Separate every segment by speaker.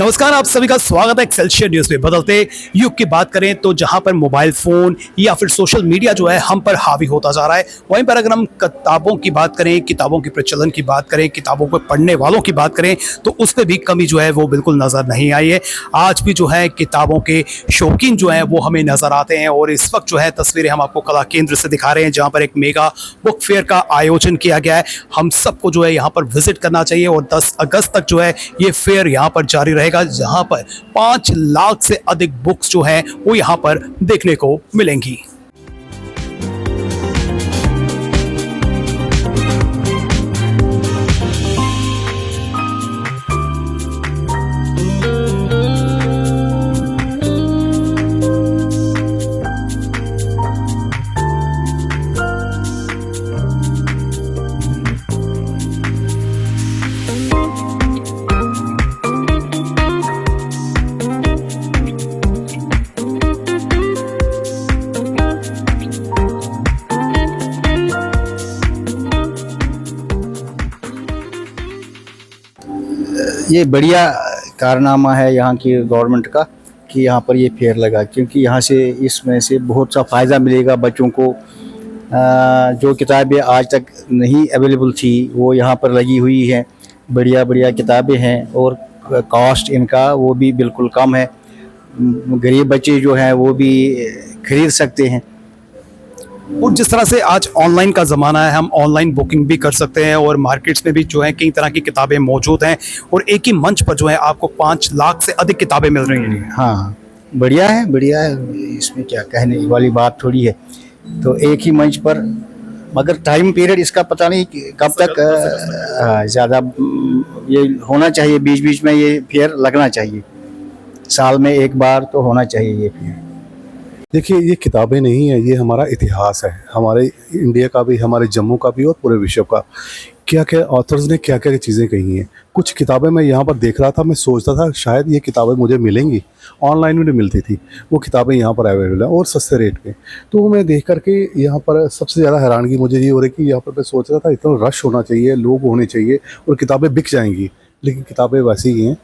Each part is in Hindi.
Speaker 1: नमस्कार, आप सभी का स्वागत है एक्सेलशियर न्यूज में। बदलते युग की बात करें तो जहां पर मोबाइल फोन या फिर सोशल मीडिया जो है हम पर हावी होता जा रहा है, वहीं पर अगर हम किताबों की बात करें, किताबों के प्रचलन की बात करें, किताबों को पढ़ने वालों की बात करें तो उस पर भी कमी जो है वो बिल्कुल नजर नहीं आई है। आज भी जो है किताबों के शौकीन जो है वो हमें नजर आते हैं और इस वक्त जो है तस्वीरें हम आपको कला केंद्र से दिखा रहे हैं, जहाँ पर एक मेगा बुक फेयर का आयोजन किया गया है। हम सबको जो है यहाँ पर विजिट करना चाहिए और 10 अगस्त तक जो है ये फेयर यहाँ पर जारी रहेगा, जहां पर 5 लाख से अधिक बुक्स जो हैं वो यहां पर देखने को मिलेंगी।
Speaker 2: ये बढ़िया कारनामा है यहाँ की गवर्नमेंट का कि यहाँ पर ये फेयर लगा, क्योंकि यहाँ से इसमें से बहुत सा फ़ायदा मिलेगा बच्चों को। जो किताबें आज तक नहीं अवेलेबल थी वो यहाँ पर लगी हुई हैं। बढ़िया बढ़िया किताबें हैं और कॉस्ट इनका वो भी बिल्कुल कम है। गरीब बच्चे जो हैं वो भी खरीद सकते हैं।
Speaker 1: और जिस तरह से आज ऑनलाइन का ज़माना है, हम ऑनलाइन बुकिंग भी कर सकते हैं और मार्केट्स में भी जो है कई तरह की किताबें मौजूद हैं और एक ही मंच पर जो है आपको 5 लाख से अधिक किताबें मिल रही हैं।
Speaker 2: हाँ, बढ़िया है, बढ़िया है, इसमें क्या कहने वाली बात थोड़ी है। तो एक ही मंच पर, मगर टाइम पीरियड इसका पता नहीं कब तक ज़्यादा ये होना चाहिए। बीच बीच में ये फेयर लगना चाहिए, साल में एक बार तो होना चाहिए ये फेयर।
Speaker 3: देखिए, ये किताबें नहीं है, ये हमारा इतिहास है, हमारे इंडिया का भी, हमारे जम्मू का भी और पूरे विश्व का। क्या क्या ऑथर्स ने क्या क्या चीज़ें कही हैं। कुछ किताबें मैं यहाँ पर देख रहा था, मैं सोचता था शायद ये किताबें मुझे मिलेंगी, ऑनलाइन में नहीं मिलती थी। वो किताबें यहाँ पर अवेलेबल हैं और सस्ते रेट पे। तो मैं देख करके यहाँ पर सबसे ज़्यादा हैरानगी मुझे ये हो रही कि यहाँ पर मैं सोच रहा था इतना रश होना चाहिए, लोग होने चाहिए और किताबें बिक जाएंगी, लेकिन किताबें वैसी ही हैं।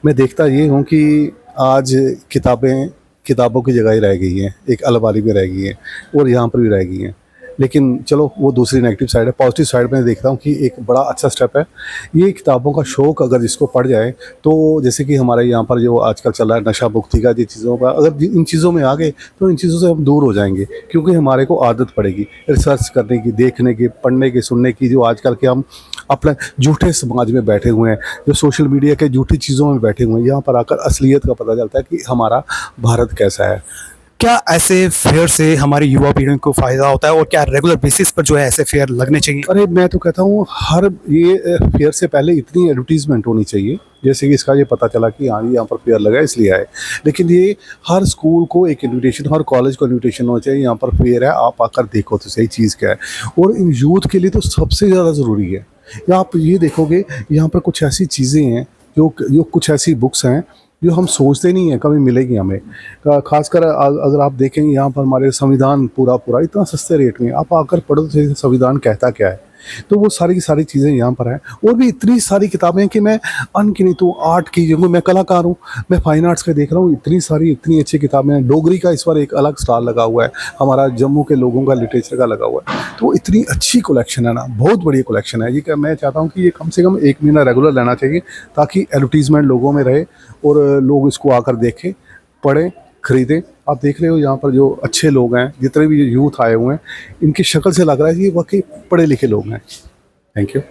Speaker 3: मैं देखता ये हूँ कि आज किताबों की जगह ही रह गई हैं, एक अलमारी में रह गई हैं और यहाँ पर भी रह गई हैं। लेकिन चलो, वो दूसरी नेगेटिव साइड है। पॉजिटिव साइड में देखता हूँ कि एक बड़ा अच्छा स्टेप है ये। किताबों का शौक़ अगर जिसको पड़ जाए, तो जैसे कि हमारे यहाँ पर जो आजकल चल रहा है नशा मुक्ति का, जिन चीज़ों का, अगर इन चीज़ों में आ गए तो इन चीज़ों से हम दूर हो जाएंगे, क्योंकि हमारे को आदत पड़ेगी रिसर्च करने की, देखने की, पढ़ने की, सुनने की। जो आजकल के हम अपने झूठे समाज में बैठे हुए हैं, जो सोशल मीडिया के झूठी चीज़ों में बैठे हुए हैं, यहाँ पर आकर असलियत का पता चलता है कि हमारा भारत कैसा है।
Speaker 1: क्या ऐसे फेयर से हमारी युवा पीढ़ी को फ़ायदा होता है और क्या रेगुलर बेसिस पर जो है ऐसे फेयर लगने चाहिए?
Speaker 3: अरे, मैं तो कहता हूँ हर ये फेयर से पहले इतनी एडवर्टीजमेंट होनी चाहिए, जैसे कि इसका ये पता चला कि हाँ यहाँ पर फेयर लगा है इसलिए आए। लेकिन ये हर स्कूल को एक इन्विटेशन, हर कॉलेज को इन्विटेशन होना चाहिए, यहाँ पर फेयर है, आप आकर देखो तो सही चीज़ क्या है। और इन यूथ के लिए तो सबसे ज़्यादा ज़रूरी है। या आप ये देखोगे यहाँ पर कुछ ऐसी चीज़ें हैं, जो कुछ ऐसी बुक्स हैं जो हम सोचते नहीं हैं कभी मिलेगी हमें। खासकर अगर आप देखेंगे यहाँ पर हमारे संविधान पूरा इतना सस्ते रेट में, आप आकर पढ़ो तो संविधान कहता क्या है। तो वो सारी की सारी चीज़ें यहाँ पर हैं। और भी इतनी सारी किताबें हैं कि मैं अनगिनत हूँ। आर्ट की, क्योंकि मैं कलाकार हूँ, मैं फाइन आर्ट्स का देख रहा हूँ, इतनी अच्छी किताबें हैं। डोगरी का इस बार एक अलग स्टॉल लगा हुआ है, हमारा जम्मू के लोगों का लिटरेचर का लगा हुआ है। तो इतनी अच्छी कलेक्शन है ना, बहुत बड़ी कलेक्शन है ये। मैं चाहता हूँ कि ये कम से कम 1 महीना रेगुलर लेना चाहिए, ताकि एडवर्टीजमेंट लोगों में रहे और लोग इसको आकर देखें, पढ़ें, खरीदें। आप देख रहे हो यहाँ पर जो अच्छे लोग हैं, जितने भी यूथ आए हुए हैं, इनकी शक्ल से लग रहा है कि ये वाकई पढ़े लिखे लोग हैं। Thank you.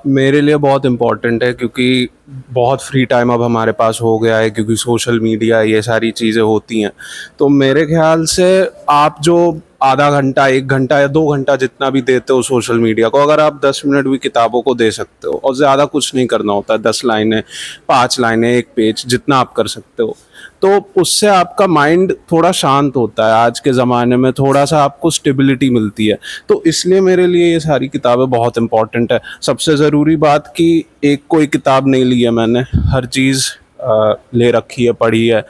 Speaker 4: मेरे लिए बहुत इम्पॉर्टेंट है, क्योंकि बहुत फ्री टाइम अब हमारे पास हो गया है, क्योंकि सोशल मीडिया ये सारी चीज़ें होती हैं। तो मेरे ख्याल से आप जो आधा घंटा, 1 घंटा या 2 घंटा जितना भी देते हो सोशल मीडिया को, अगर आप 10 मिनट भी किताबों को दे सकते हो, और ज़्यादा कुछ नहीं करना होता, 10 लाइनें, 5 लाइनें, 1 पेज, जितना आप कर सकते हो, तो उससे आपका माइंड थोड़ा शांत होता है। आज के ज़माने में थोड़ा सा आपको स्टेबिलिटी मिलती है। तो इसलिए मेरे लिए ये सारी किताबें बहुत इंपॉर्टेंट है। सबसे ज़रूरी बात कि एक कोई किताब नहीं ली है मैंने, हर चीज़ ले रखी है, पढ़ी है।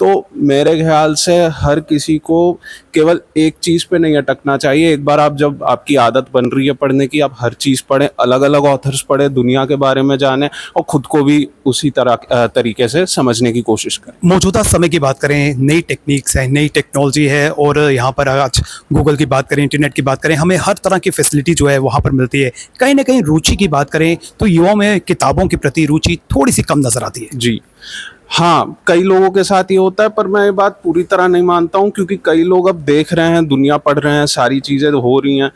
Speaker 4: तो मेरे ख्याल से हर किसी को केवल एक चीज़ पे नहीं अटकना चाहिए। एक बार आप जब आपकी आदत बन रही है पढ़ने की, आप हर चीज़ पढ़ें, अलग अलग ऑथर्स पढ़ें, दुनिया के बारे में जानें और ख़ुद को भी उसी तरीके से समझने की कोशिश करें।
Speaker 1: मौजूदा समय की बात करें, नई टेक्निक्स हैं, नई टेक्नोलॉजी है, और यहाँ पर आज गूगल की बात करें, इंटरनेट की बात करें, हमें हर तरह की फैसिलिटी जो है वहाँ पर मिलती है। कहीं ना कहीं रुचि की बात करें तो युवाओं में किताबों के प्रति रुचि थोड़ी सी कम नज़र आती है।
Speaker 4: जी हाँ, कई लोगों के साथ ये होता है, पर मैं ये बात पूरी तरह नहीं मानता हूँ, क्योंकि कई लोग अब देख रहे हैं, दुनिया पढ़ रहे हैं, सारी चीज़ें हो रही हैं,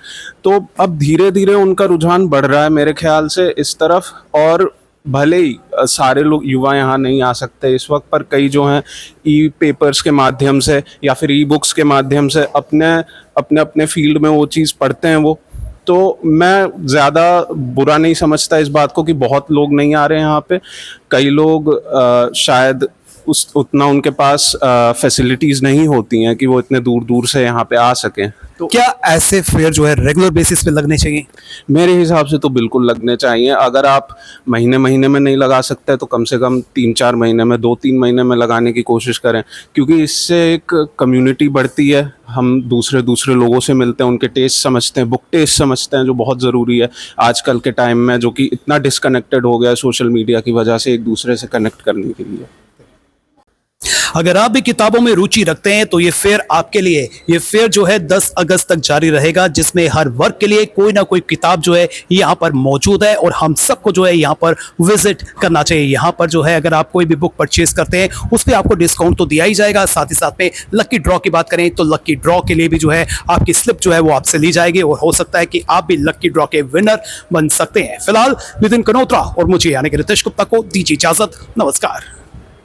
Speaker 4: तो अब धीरे धीरे उनका रुझान बढ़ रहा है मेरे ख्याल से इस तरफ। और भले ही सारे लोग युवा यहाँ नहीं आ सकते इस वक्त, पर कई जो हैं ई पेपर्स के माध्यम से या फिर ई बुक्स के माध्यम से अपने अपने अपने फील्ड में वो चीज़ पढ़ते हैं वो। तो मैं ज़्यादा बुरा नहीं समझता इस बात को कि बहुत लोग नहीं आ रहे हैं यहाँ पे। कई लोग शायद उतना उनके पास फैसिलिटीज़ नहीं होती हैं कि वो इतने दूर दूर से यहाँ पे आ सकें।
Speaker 1: तो क्या ऐसे फेयर जो है रेगुलर बेसिस पे लगने चाहिए?
Speaker 4: मेरे हिसाब से तो बिल्कुल लगने चाहिए। अगर आप महीने महीने में नहीं लगा सकते तो कम से कम 3-4 महीने में, 2-3 महीने में लगाने की कोशिश करें, क्योंकि इससे एक कम्युनिटी बढ़ती है। हम दूसरे लोगों से मिलते हैं, उनके टेस्ट समझते हैं, बुक टेस्ट समझते हैं, जो बहुत ज़रूरी है आजकल के टाइम में, जो कि इतना डिस्कनेक्टेड हो गया है सोशल मीडिया की वजह से एक दूसरे से कनेक्ट करने के लिए।
Speaker 1: अगर आप भी किताबों में रुचि रखते हैं तो ये फेयर आपके लिए, ये फेयर जो है 10 अगस्त तक जारी रहेगा, जिसमें हर वर्ग के लिए कोई ना कोई किताब जो है यहाँ पर मौजूद है और हम सबको जो है यहाँ पर विजिट करना चाहिए। यहाँ पर जो है अगर आप कोई भी बुक परचेज करते हैं उस पर आपको डिस्काउंट तो दिया ही जाएगा, साथ ही साथ में लकी ड्रॉ की बात करें तो लकी ड्रॉ के लिए भी जो है आपकी स्लिप जो है वो आपसे ली जाएगी और हो सकता है कि आप भी लकी ड्रॉ के विनर बन सकते हैं। फिलहाल नितिन कनोत्रा और मुझे यानी कि रितेश गुप्ता को दीजिए इजाजत। नमस्कार।